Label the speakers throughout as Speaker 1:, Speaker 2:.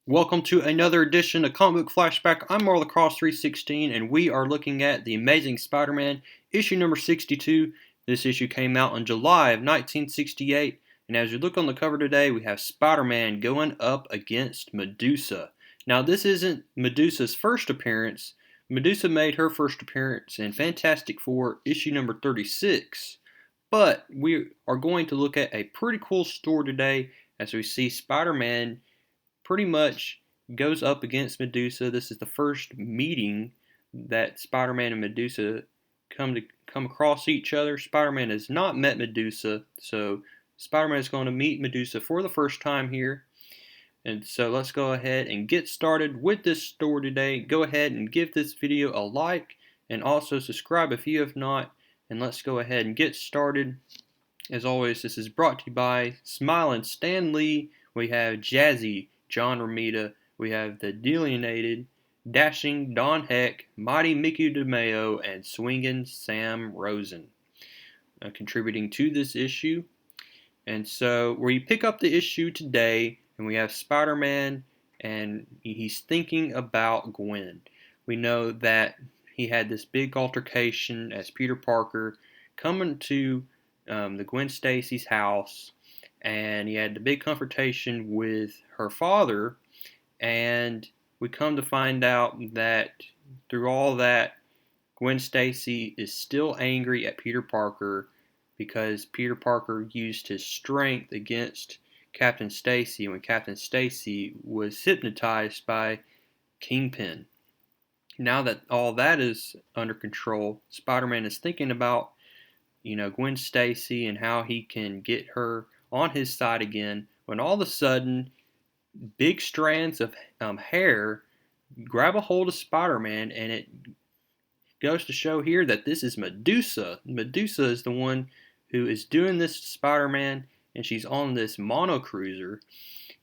Speaker 1: Welcome to another edition of Comic Book Flashback. I'm Marla Cross 316, and we are looking at The Amazing Spider-Man, issue number 62. This issue came out in July of 1968, and as you look on the cover today, we have Spider-Man going up against Medusa. Now, this isn't Medusa's first appearance. Medusa made her first appearance in Fantastic Four, issue number 36. But we are going to look at a pretty cool story today as we see Spider-Man pretty much goes up against Medusa. This is the first meeting that Spider-Man and Medusa come across each other. Spider-Man has not met Medusa, so Spider-Man is going to meet Medusa for the first time here. And so let's go ahead and get started with this story today. Go ahead and give this video a like and also subscribe if you have not. And let's go ahead and get started. As always, this is brought to you by Smiling Stan Lee. We have Jazzy John Romita. We have the Delineated, Dashing Don Heck, Mighty Mickey DeMeo, and Swingin' Sam Rosen contributing to this issue. And so we pick up the issue today, and we have Spider-Man, and he's thinking about Gwen. We know that he had this big altercation as Peter Parker coming to the Gwen Stacy's house, and he had the big confrontation with her father, and we come to find out that through all that, Gwen Stacy is still angry at Peter Parker because Peter Parker used his strength against Captain Stacy when Captain Stacy was hypnotized by Kingpin. Now that all that is under control, Spider-Man is thinking about, Gwen Stacy and how he can get her on his side again, when all of a sudden big strands of hair grab a hold of Spider-Man, and it goes to show here that this is Medusa. Medusa is the one who is doing this to Spider-Man, and she's on this mono cruiser,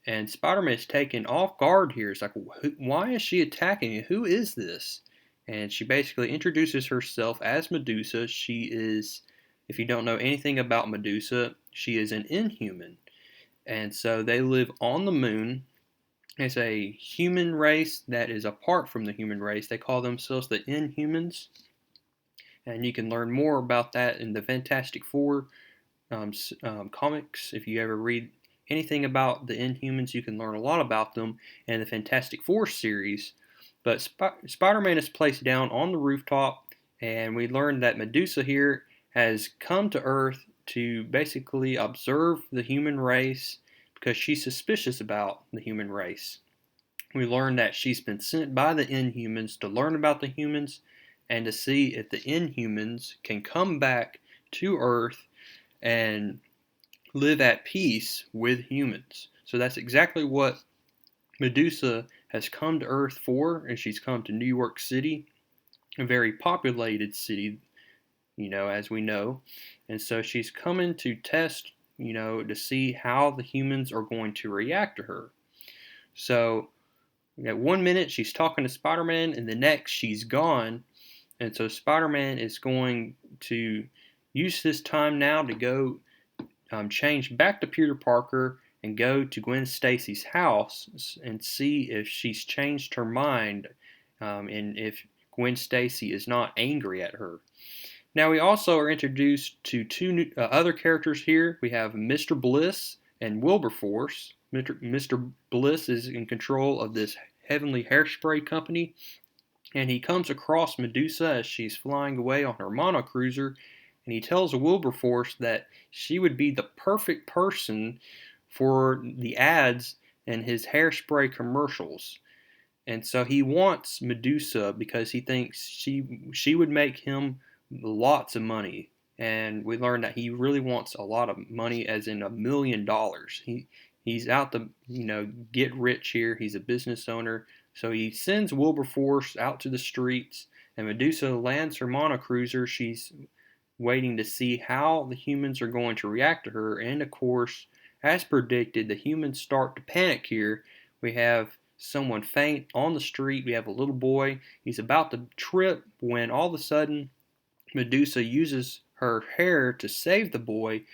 Speaker 1: and Spider-Man is taken off guard here. It's like, why is she attacking? Who is this? And she basically introduces herself as Medusa. She is, if you don't know anything about Medusa, she is an Inhuman. And so they live on the moon. It's a human race that is apart from the human race. They call themselves the Inhumans. And you can learn more about that in the Fantastic Four comics. If you ever read anything about the Inhumans, you can learn a lot about them in the Fantastic Four series. But Spider-Man is placed down on the rooftop, and we learn that Medusa here has come to Earth to basically observe the human race because she's suspicious about the human race. We learn that she's been sent by the Inhumans to learn about the humans and to see if the Inhumans can come back to Earth and live at peace with humans. So that's exactly what Medusa has come to Earth for, and she's come to New York City, a very populated city, as we know. And so she's coming to test, to see how the humans are going to react to her. So at 1 minute she's talking to Spider-Man, and the next she's gone. And so Spider-Man is going to use this time now to go change back to Peter Parker and go to Gwen Stacy's house and see if she's changed her mind and if Gwen Stacy is not angry at her. Now we also are introduced to two new, other characters here. We have Mr. Bliss and Wilberforce. Mr. Bliss is in control of this heavenly hairspray company, and he comes across Medusa as she's flying away on her mono cruiser, and he tells Wilberforce that she would be the perfect person for the ads in his hairspray commercials. And so he wants Medusa because he thinks she would make him lots of money. And we learn that he really wants a lot of money, as in $1 million. He's out to get rich here. He's a business owner. So he sends Wilberforce out to the streets, and Medusa lands her monocruiser. She's waiting to see how the humans are going to react to her. And of course, as predicted, the humans start to panic here. We have someone faint on the street. We have a little boy. He's about to trip when all of a sudden Medusa uses her hair to save the boy,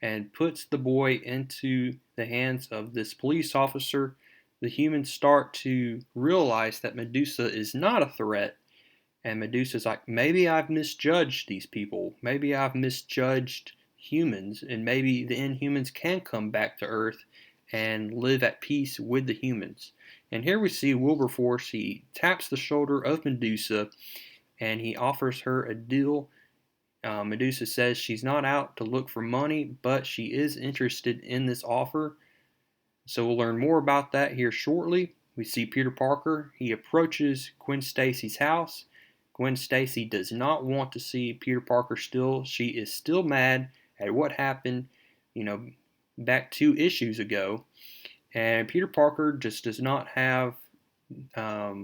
Speaker 1: and puts the boy into the hands of this police officer the humans start to realize that Medusa is not a threat. And Medusa's like, maybe I've misjudged these people. Maybe I've misjudged humans, and maybe the Inhumans can come back to Earth and live at peace with the humans. And here we see Wilberforce. He taps the shoulder of Medusa, and he offers her a deal. Medusa says she's not out to look for money, but she is interested in this offer. So we'll learn more about that here shortly. We see Peter Parker. He approaches Gwen Stacy's house. Gwen Stacy does not want to see Peter Parker still. She is still mad at what happened, back 2 issues ago. And Peter Parker just does not have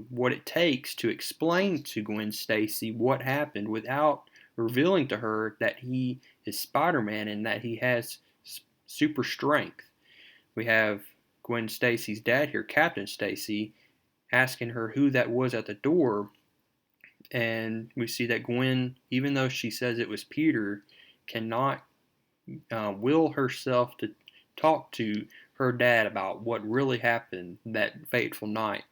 Speaker 1: what it takes to explain to Gwen Stacy what happened without revealing to her that he is Spider-Man and that he has super strength. We have Gwen Stacy's dad here, Captain Stacy, asking her who that was at the door. And we see that Gwen, even though she says it was Peter, cannot will herself to talk to her dad about what really happened that fateful night.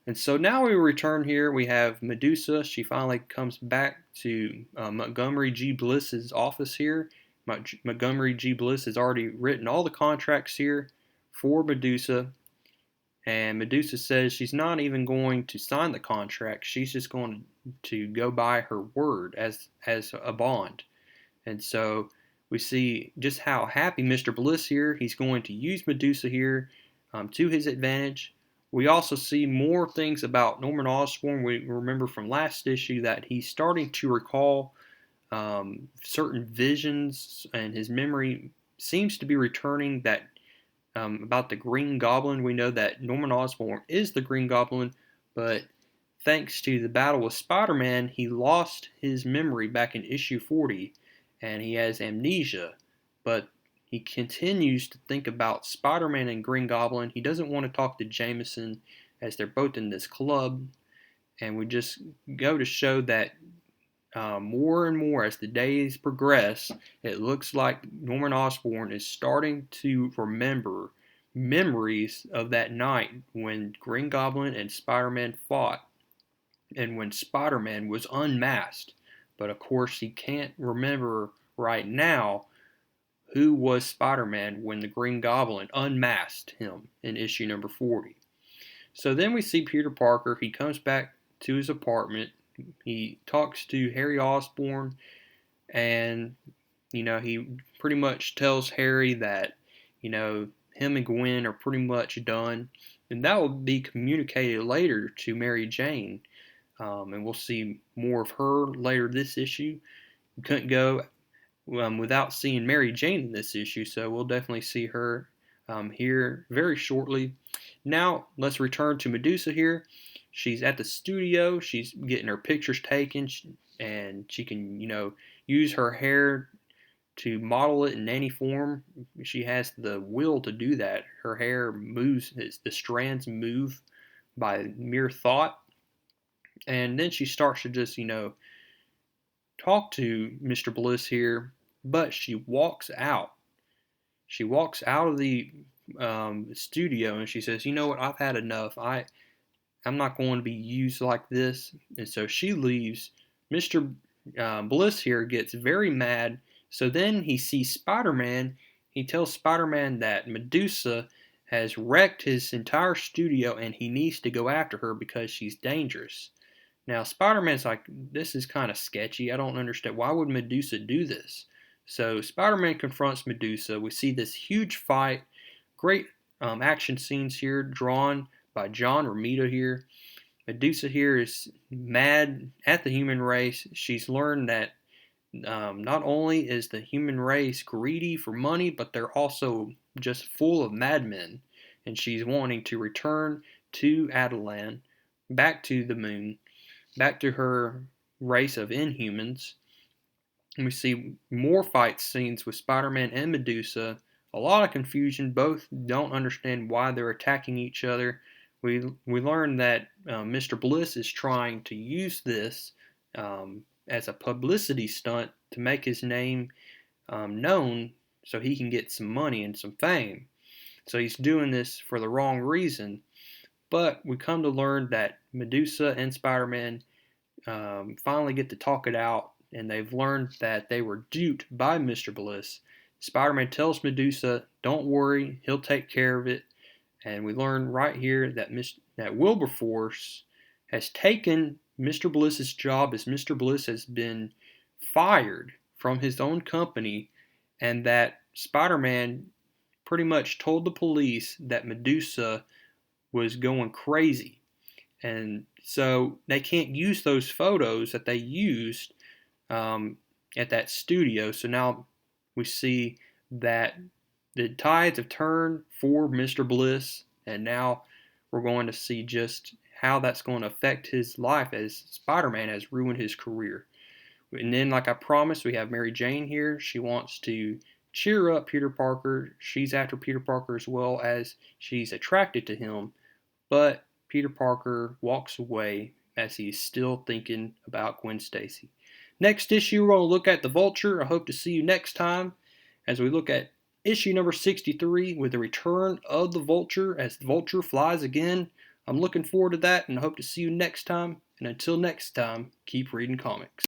Speaker 1: And so now we return here. We have Medusa. She finally comes back to Montgomery G. Bliss's office here. Montgomery G. Bliss has already written all the contracts here for Medusa. And Medusa says she's not even going to sign the contract. She's just going to go by her word as a bond. And so we see just how happy Mr. Bliss here. He's going to use Medusa here to his advantage. We also see more things about Norman Osborn. We remember from last issue that he's starting to recall certain visions, and his memory seems to be returning that about the Green Goblin. We know that Norman Osborn is the Green Goblin, but thanks to the battle with Spider-Man, he lost his memory back in issue 40, and he has amnesia. But he continues to think about Spider-Man and Green Goblin. He doesn't want to talk to Jameson as they're both in this club. And we just go to show that more and more as the days progress, it looks like Norman Osborn is starting to remember memories of that night when Green Goblin and Spider-Man fought and when Spider-Man was unmasked. But of course, he can't remember right now who was Spider-Man when the Green Goblin unmasked him in issue number 40. So then we see Peter Parker. He comes back to his apartment. He talks to Harry Osborn, and he pretty much tells Harry that him and Gwen are pretty much done, and that will be communicated later to Mary Jane, and we'll see more of her later this issue. We couldn't go without seeing Mary Jane in this issue, so we'll definitely see her here very shortly. Now let's return to Medusa here. She's at the studio. She's getting her pictures taken, and she can use her hair to model it in any form. She has the will to do that. Her hair moves, the strands move by mere thought. And then she starts to just talk to Mr. Bliss here, but she walks out. She walks out of the studio, and she says, "You know what? I've had enough. I'm not going to be used like this." And so she leaves. Mr. Bliss here gets very mad. So then he sees Spider-Man. He tells Spider-Man that Medusa has wrecked his entire studio and he needs to go after her because she's dangerous. Now Spider-Man's like, this is kind of sketchy. I don't understand. Why would Medusa do this? So Spider-Man confronts Medusa. We see this huge fight. Great action scenes here drawn by John Romita here. Medusa here is mad at the human race. She's learned that not only is the human race greedy for money, but they're also just full of madmen. And she's wanting to return to Adelan, back to the moon, back to her race of Inhumans. And we see more fight scenes with Spider-Man and Medusa. A lot of confusion. Both don't understand why they're attacking each other. We learn that Mr. Bliss is trying to use this as a publicity stunt to make his name known so he can get some money and some fame. So he's doing this for the wrong reason. But we come to learn that Medusa and Spider-Man finally get to talk it out, and they've learned that they were duped by Mr. Bliss. Spider-Man tells Medusa, "Don't worry, he'll take care of it." And we learn right here that Wilberforce has taken Mr. Bliss's job, as Mr. Bliss has been fired from his own company, and that Spider-Man pretty much told the police that Medusa was going crazy. And so they can't use those photos that they used at that studio. So now we see that the tides have turned for Mr. Bliss, and now we're going to see just how that's going to affect his life, as Spider-Man has ruined his career. And then, like I promised, we have Mary Jane here. She wants to cheer up Peter Parker. She's after Peter Parker as well, as she's attracted to him. But Peter Parker walks away as he's still thinking about Gwen Stacy. Next issue, we're going to look at the Vulture. I hope to see you next time as we look at issue number 63 with the return of the Vulture, as the Vulture flies again. I'm looking forward to that, and I hope to see you next time. And until next time, keep reading comics.